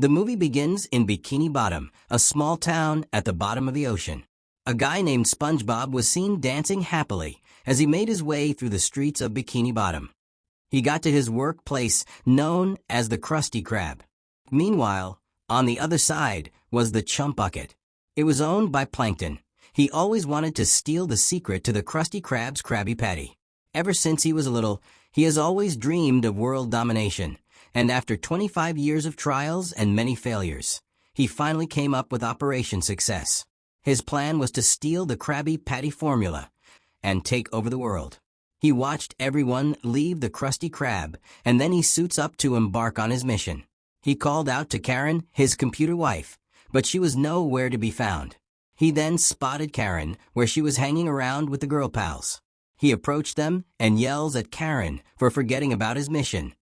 The movie begins in Bikini Bottom, a small town at the bottom of the ocean. A guy named SpongeBob was seen dancing happily as he made his way through the streets of Bikini Bottom. He got to his workplace known as the Krusty Krab. Meanwhile, on the other side was the Chump Bucket. It was owned by Plankton. He always wanted to steal the secret to the Krusty Krab's Krabby Patty. Ever since he was little, he has always dreamed of world domination, and after 25 years of trials and many failures, he finally came up with Operation Success. His plan was to steal the Krabby Patty formula and take over the world. He watched everyone leave the Krusty Krab, and then he suits up to embark on his mission. He called out to Karen, his computer wife, but she was nowhere to be found. He then spotted Karen where she was hanging around with the girl pals. He approached them and yells at Karen for forgetting about his mission.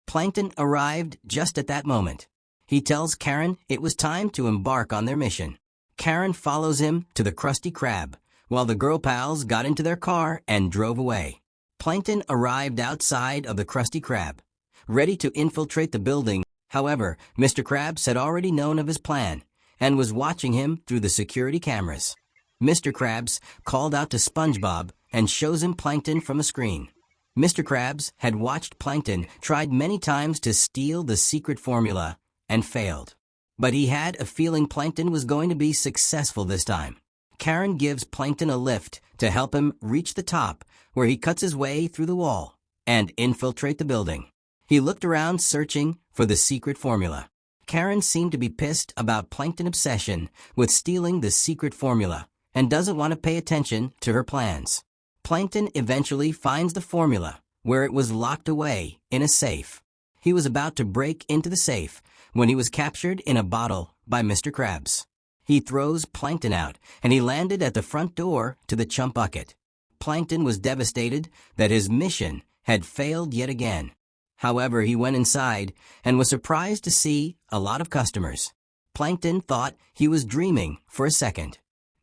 Plankton arrived just at that moment. He tells Karen it was time to embark on their mission. Karen follows him to the Krusty Krab, while the girl pals got into their car and drove away. Plankton arrived outside of the Krusty Krab, ready to infiltrate the building. However, Mr. Krabs had already known of his plan and was watching him through the security cameras. Mr. Krabs called out to SpongeBob and shows him Plankton from a screen. Mr. Krabs had watched Plankton tried many times to steal the secret formula and failed. But he had a feeling Plankton was going to be successful this time. Karen gives Plankton a lift to help him reach the top, where he cuts his way through the wall and infiltrate the building. He looked around searching for the secret formula. Karen seemed to be pissed about Plankton's obsession with stealing the secret formula and doesn't want to pay attention to her plans. Plankton eventually finds the formula, where it was locked away in a safe. He was about to break into the safe when he was captured in a bottle by Mr. Krabs. He throws Plankton out, and he landed at the front door to the Chump Bucket. Plankton was devastated that his mission had failed yet again. However, he went inside and was surprised to see a lot of customers. Plankton thought he was dreaming for a second.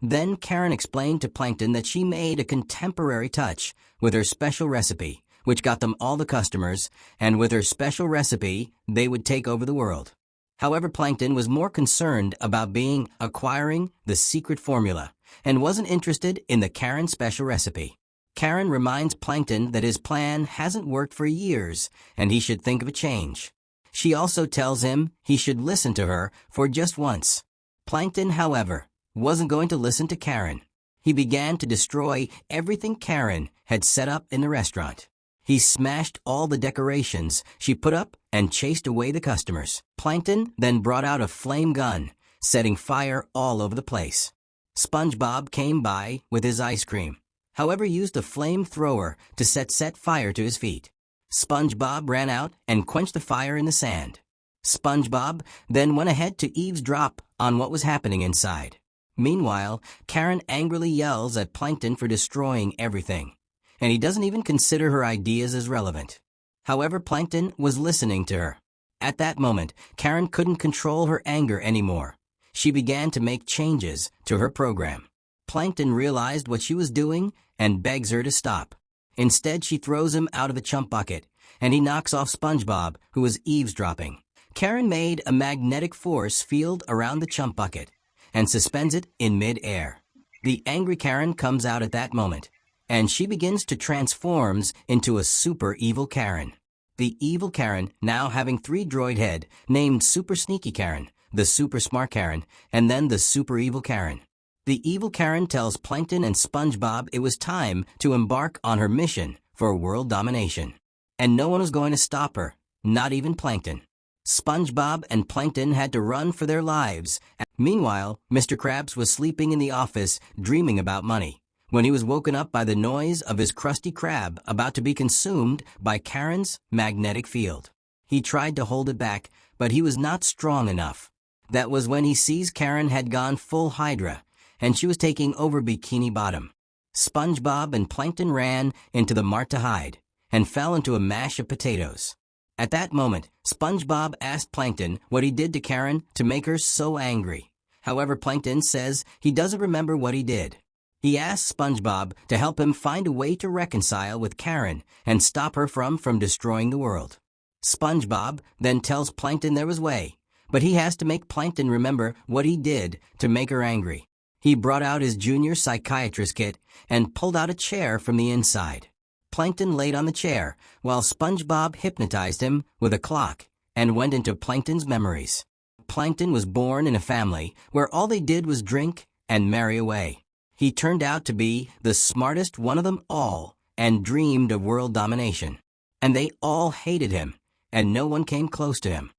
Then Karen explained to Plankton that she made a contemporary touch with her special recipe, which got them all the customers, and with her special recipe, they would take over the world. However, Plankton was more concerned about acquiring the secret formula and wasn't interested in the Karen special recipe. Karen reminds Plankton that his plan hasn't worked for years and he should think of a change. She also tells him he should listen to her for just once. Plankton, however, wasn't going to listen to Karen. He began to destroy everything Karen had set up in the restaurant. He smashed all the decorations she put up and chased away the customers. Plankton then brought out a flame gun, setting fire all over the place. SpongeBob came by with his ice cream, however used a flamethrower to set fire to his feet. SpongeBob ran out and quenched the fire in the sand. SpongeBob then went ahead to eavesdrop on what was happening inside. Meanwhile, Karen angrily yells at Plankton for destroying everything, and he doesn't even consider her ideas as relevant. However, Plankton was listening to her. At that moment, Karen couldn't control her anger anymore. She began to make changes to her program. Plankton realized what she was doing and begs her to stop. Instead, she throws him out of the Chump Bucket, and he knocks off SpongeBob, who was eavesdropping. Karen made a magnetic force field around the Chump Bucket and suspends it in mid-air. The angry Karen comes out at that moment, and she begins to transform into a super evil Karen. The evil Karen, now having 3 droid head, named Super Sneaky Karen, the Super Smart Karen, and then the Super Evil Karen. The evil Karen tells Plankton and SpongeBob it was time to embark on her mission for world domination. And no one was going to stop her, not even Plankton. SpongeBob and Plankton had to run for their lives. Meanwhile, Mr. Krabs was sleeping in the office, dreaming about money, when he was woken up by the noise of his Krusty Krab about to be consumed by Karen's magnetic field. He tried to hold it back, but he was not strong enough. That was when he sees Karen had gone full Hydra, and she was taking over Bikini Bottom. SpongeBob and Plankton ran into the mart to hide, and fell into a mash of potatoes. At that moment, SpongeBob asked Plankton what he did to Karen to make her so angry. However, Plankton says he doesn't remember what he did. He asks SpongeBob to help him find a way to reconcile with Karen and stop her from destroying the world. SpongeBob then tells Plankton there was way, but he has to make Plankton remember what he did to make her angry. He brought out his junior psychiatrist kit and pulled out a chair from the inside. Plankton laid on the chair while SpongeBob hypnotized him with a clock and went into Plankton's memories. Plankton was born in a family where all they did was drink and marry away. He turned out to be the smartest one of them all and dreamed of world domination. And they all hated him, and no one came close to him.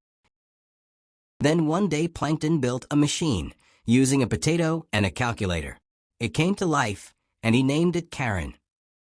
Then one day Plankton built a machine using a potato and a calculator. It came to life, and he named it Karen.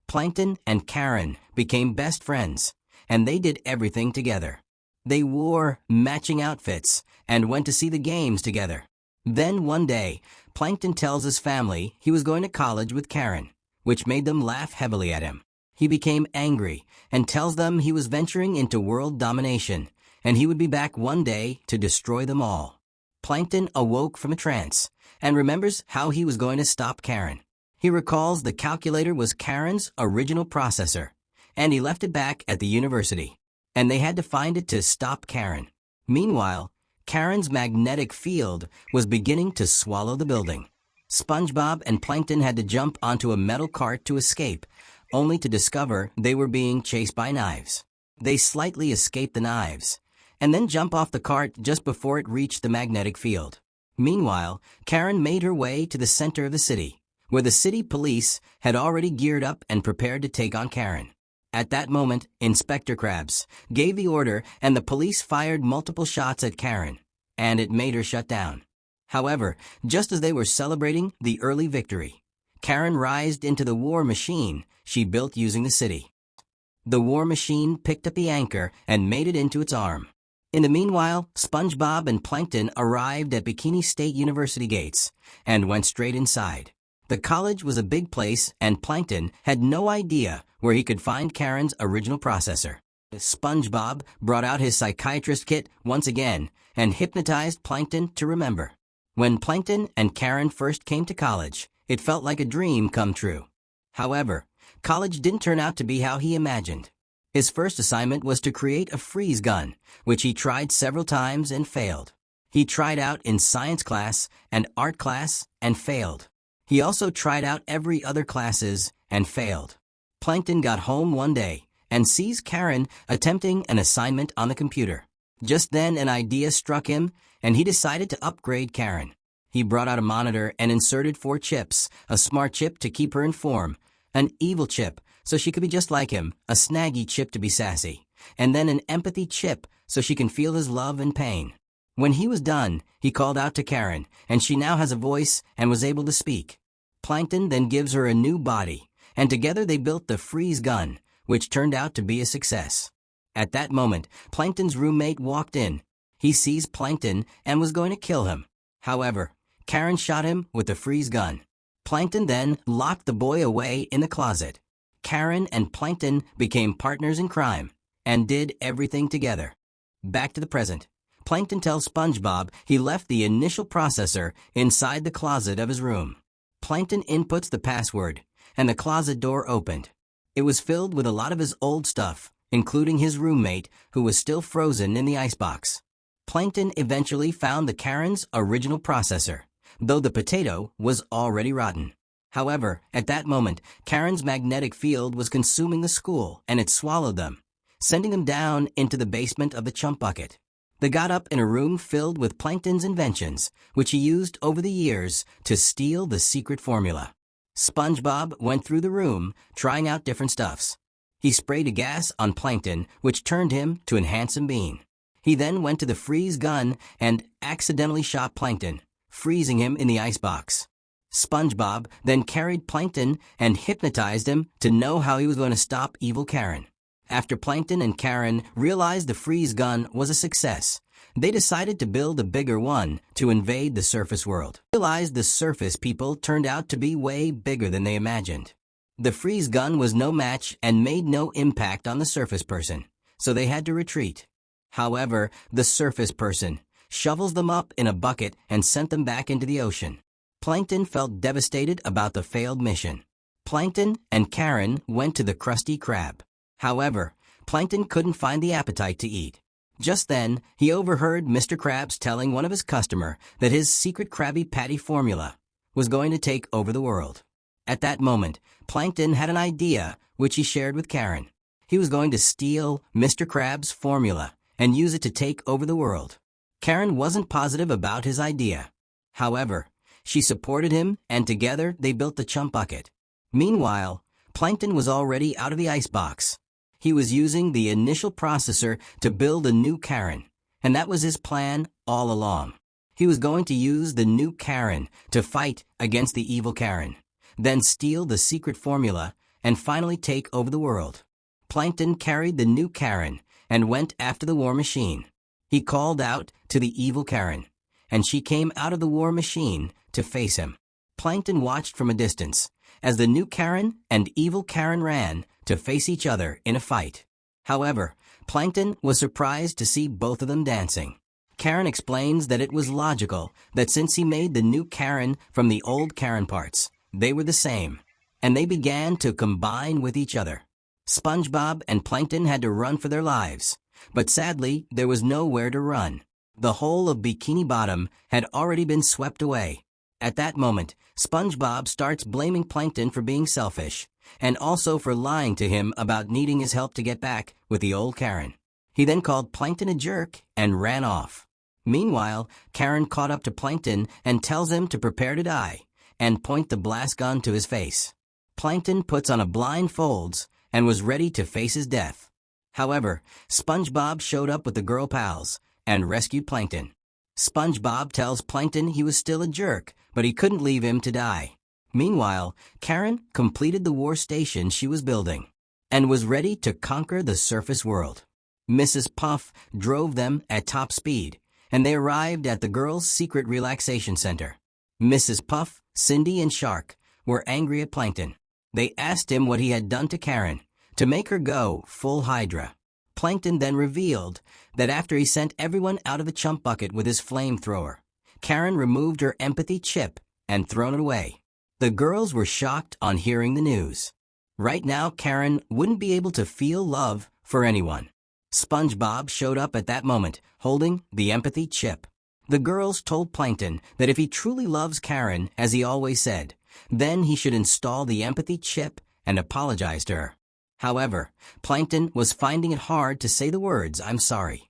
Plankton and Karen became best friends, and they did everything together. They wore matching outfits and went to see the games together. Then one day, Plankton tells his family he was going to college with Karen, which made them laugh heavily at him. He became angry and tells them he was venturing into world domination, and he would be back one day to destroy them all. Plankton awoke from a trance and remembers how he was going to stop Karen. He recalls the calculator was Karen's original processor, and he left it back at the university, and they had to find it to stop Karen. Meanwhile, Karen's magnetic field was beginning to swallow the building. SpongeBob and Plankton had to jump onto a metal cart to escape, only to discover they were being chased by knives. They slightly escaped the knives, and then jump off the cart just before it reached the magnetic field. Meanwhile, Karen made her way to the center of the city, where the city police had already geared up and prepared to take on Karen. At that moment, Inspector Krabs gave the order and the police fired multiple shots at Karen, and it made her shut down. However, just as they were celebrating the early victory, Karen rised into the war machine she built using the city. The war machine picked up the anchor and made it into its arm. In the meanwhile, SpongeBob and Plankton arrived at Bikini State University gates and went straight inside. The college was a big place, and Plankton had no idea where he could find Karen's original processor. SpongeBob brought out his psychiatrist kit once again and hypnotized Plankton to remember. When Plankton and Karen first came to college, it felt like a dream come true. However, college didn't turn out to be how he imagined. His first assignment was to create a freeze gun, which he tried several times and failed. He tried out in science class and art class and failed. He also tried out every other classes and failed. Plankton got home one day and sees Karen attempting an assignment on the computer. Just then an idea struck him, and he decided to upgrade Karen. He brought out a monitor and inserted 4 chips, a smart chip to keep her in form, an evil chip so she could be just like him, a snaggy chip to be sassy, and then an empathy chip so she can feel his love and pain. When he was done, he called out to Karen, and she now has a voice and was able to speak. Plankton then gives her a new body, and together they built the freeze gun, which turned out to be a success. At that moment, Plankton's roommate walked in. He sees Plankton and was going to kill him. However, Karen shot him with the freeze gun. Plankton then locked the boy away in the closet. Karen and Plankton became partners in crime and did everything together. Back to the present. Plankton tells SpongeBob he left the initial processor inside the closet of his room. Plankton inputs the password, and the closet door opened. It was filled with a lot of his old stuff, including his roommate, who was still frozen in the icebox. Plankton eventually found the Karen's original processor, though the potato was already rotten. However, at that moment, Karen's magnetic field was consuming the school, and it swallowed them, sending them down into the basement of the chump bucket. They got up in a room filled with Plankton's inventions, which he used over the years to steal the secret formula. SpongeBob went through the room, trying out different stuffs. He sprayed a gas on Plankton, which turned him to a handsome being. He then went to the freeze gun and accidentally shot Plankton, freezing him in the icebox. SpongeBob then carried Plankton and hypnotized him to know how he was going to stop evil Karen. After Plankton and Karen realized the freeze gun was a success, they decided to build a bigger one to invade the surface world. They realized the surface people turned out to be way bigger than they imagined. The freeze gun was no match and made no impact on the surface person, so they had to retreat. However, the surface person shovels them up in a bucket and sent them back into the ocean. Plankton felt devastated about the failed mission. Plankton and Karen went to the Krusty Krab. However, Plankton couldn't find the appetite to eat. Just then, he overheard Mr. Krabs telling one of his customers that his secret Krabby Patty formula was going to take over the world. At that moment, Plankton had an idea which he shared with Karen. He was going to steal Mr. Krabs' formula and use it to take over the world. Karen wasn't positive about his idea. However, she supported him, and together they built the chump bucket. Meanwhile, Plankton was already out of the icebox. He was using the initial processor to build a new Karen, and that was his plan all along. He was going to use the new Karen to fight against the evil Karen, then steal the secret formula, and finally take over the world. Plankton carried the new Karen and went after the war machine. He called out to the evil Karen, and she came out of the war machine to face him. Plankton watched from a distance as the new Karen and evil Karen ran to face each other in a fight. However, Plankton was surprised to see both of them dancing. Karen explains that it was logical that since he made the new Karen from the old Karen parts, they were the same, and they began to combine with each other. SpongeBob and Plankton had to run for their lives, but sadly there was nowhere to run. The whole of Bikini Bottom had already been swept away. At that moment, SpongeBob starts blaming Plankton for being selfish, and also for lying to him about needing his help to get back with the old Karen. He then called Plankton a jerk and ran off. Meanwhile, Karen caught up to Plankton and tells him to prepare to die, and point the blast gun to his face. Plankton puts on a blindfolds and was ready to face his death. However, SpongeBob showed up with the girl pals and rescued Plankton. SpongeBob tells Plankton he was still a jerk, but he couldn't leave him to die. Meanwhile, Karen completed the war station she was building and was ready to conquer the surface world. Mrs. Puff drove them at top speed, and they arrived at the girls' secret relaxation center. Mrs. Puff, Cindy, and Shark were angry at Plankton. They asked him what he had done to Karen to make her go full Hydra. Plankton then revealed that after he sent everyone out of the chump bucket with his flamethrower, Karen removed her empathy chip and thrown it away. The girls were shocked on hearing the news. Right now, Karen wouldn't be able to feel love for anyone. SpongeBob showed up at that moment, holding the empathy chip. The girls told Plankton that if he truly loves Karen, as he always said, then he should install the empathy chip and apologize to her. However, Plankton was finding it hard to say the words, "I'm sorry."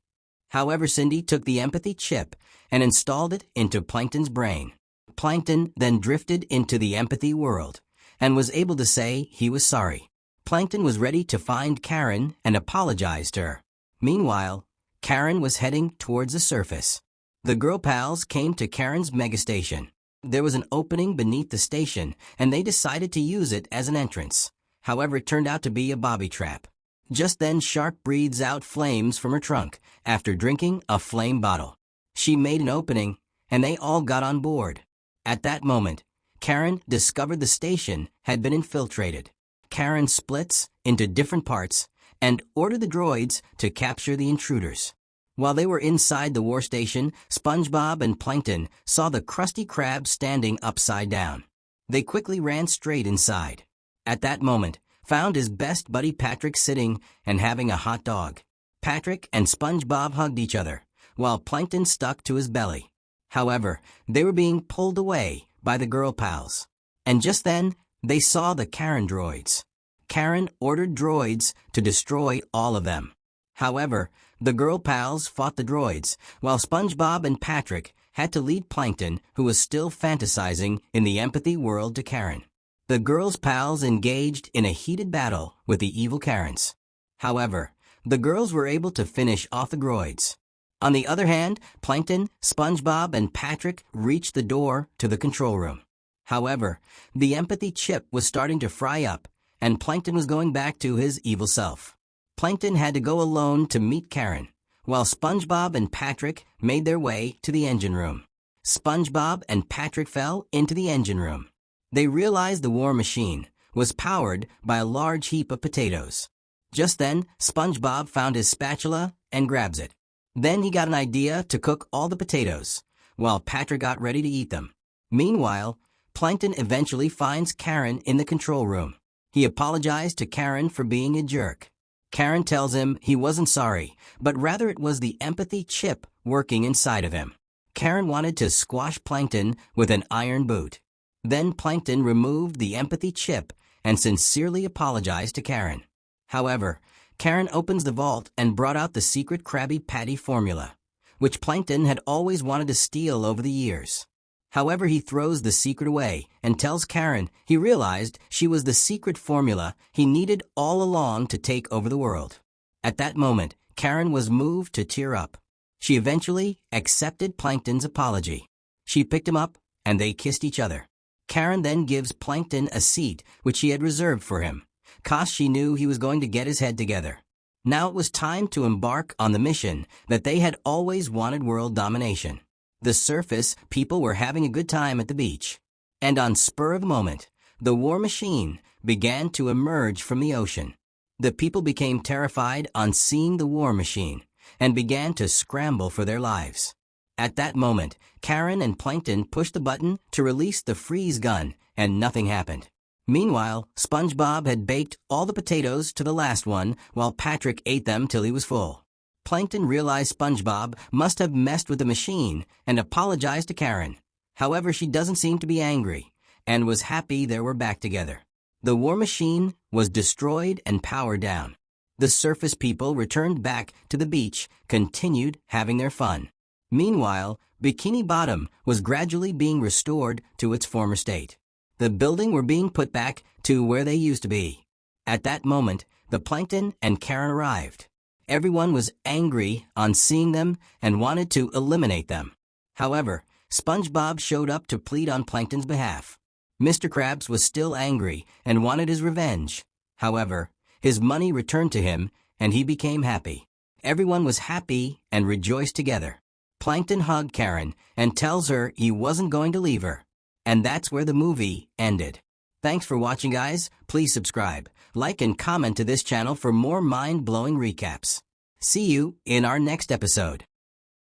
However, Cindy took the empathy chip and installed it into Plankton's brain. Plankton then drifted into the empathy world and was able to say he was sorry. Plankton was ready to find Karen and apologize to her. Meanwhile, Karen was heading towards the surface. The girl pals came to Karen's megastation. There was an opening beneath the station, and they decided to use it as an entrance. However, it turned out to be a bobby trap. Just then, Shark breathes out flames from her trunk after drinking a flame bottle. She made an opening, and they all got on board. At that moment, Karen discovered the station had been infiltrated. Karen splits into different parts and ordered the droids to capture the intruders. While they were inside the war station, SpongeBob and Plankton saw the Krusty Krab standing upside down. They quickly ran straight inside. At that moment, found his best buddy Patrick sitting and having a hot dog. Patrick and SpongeBob hugged each other, while Plankton stuck to his belly. However, they were being pulled away by the girl pals. And just then, they saw the Karen droids. Karen ordered droids to destroy all of them. However, the girl pals fought the droids, while SpongeBob and Patrick had to lead Plankton, who was still fantasizing in the empathy world, to Karen. The girls' pals engaged in a heated battle with the evil Karens. However, the girls were able to finish off the droids. On the other hand, Plankton, SpongeBob, and Patrick reached the door to the control room. However, the empathy chip was starting to fry up, and Plankton was going back to his evil self. Plankton had to go alone to meet Karen, while SpongeBob and Patrick made their way to the engine room. SpongeBob and Patrick fell into the engine room. They realized the war machine was powered by a large heap of potatoes. Just then, SpongeBob found his spatula and grabs it. Then he got an idea to cook all the potatoes, while Patrick got ready to eat them. Meanwhile, Plankton eventually finds Karen in the control room. He apologized to Karen for being a jerk. Karen tells him he wasn't sorry, but rather it was the empathy chip working inside of him. Karen wanted to squash Plankton with an iron boot. Then Plankton removed the empathy chip and sincerely apologized to Karen. However, Karen opens the vault and brought out the secret Krabby Patty formula, which Plankton had always wanted to steal over the years. However, he throws the secret away and tells Karen he realized she was the secret formula he needed all along to take over the world. At that moment, Karen was moved to tear up. She eventually accepted Plankton's apology. She picked him up, and they kissed each other. Karen then gives Plankton a seat which she had reserved for him, 'cause she knew he was going to get his head together. Now it was time to embark on the mission that they had always wanted: world domination. The surface people were having a good time at the beach. And on spur of the moment, the war machine began to emerge from the ocean. The people became terrified on seeing the war machine and began to scramble for their lives. At that moment, Karen and Plankton pushed the button to release the freeze gun, and nothing happened. Meanwhile, SpongeBob had baked all the potatoes to the last one while Patrick ate them till he was full. Plankton realized SpongeBob must have messed with the machine and apologized to Karen. However, she doesn't seem to be angry and was happy they were back together. The war machine was destroyed and powered down. The surface people returned back to the beach, continued having their fun. Meanwhile, Bikini Bottom was gradually being restored to its former state. The building were being put back to where they used to be. At that moment, the Plankton and Karen arrived. Everyone was angry on seeing them and wanted to eliminate them. However, SpongeBob showed up to plead on Plankton's behalf. Mr. Krabs was still angry and wanted his revenge. However, his money returned to him and he became happy. Everyone was happy and rejoiced together. Plankton hugged Karen and tells her he wasn't going to leave her. And that's where the movie ended. Thanks for watching, guys. Please subscribe, like, and comment to this channel for more mind-blowing recaps. See you in our next episode.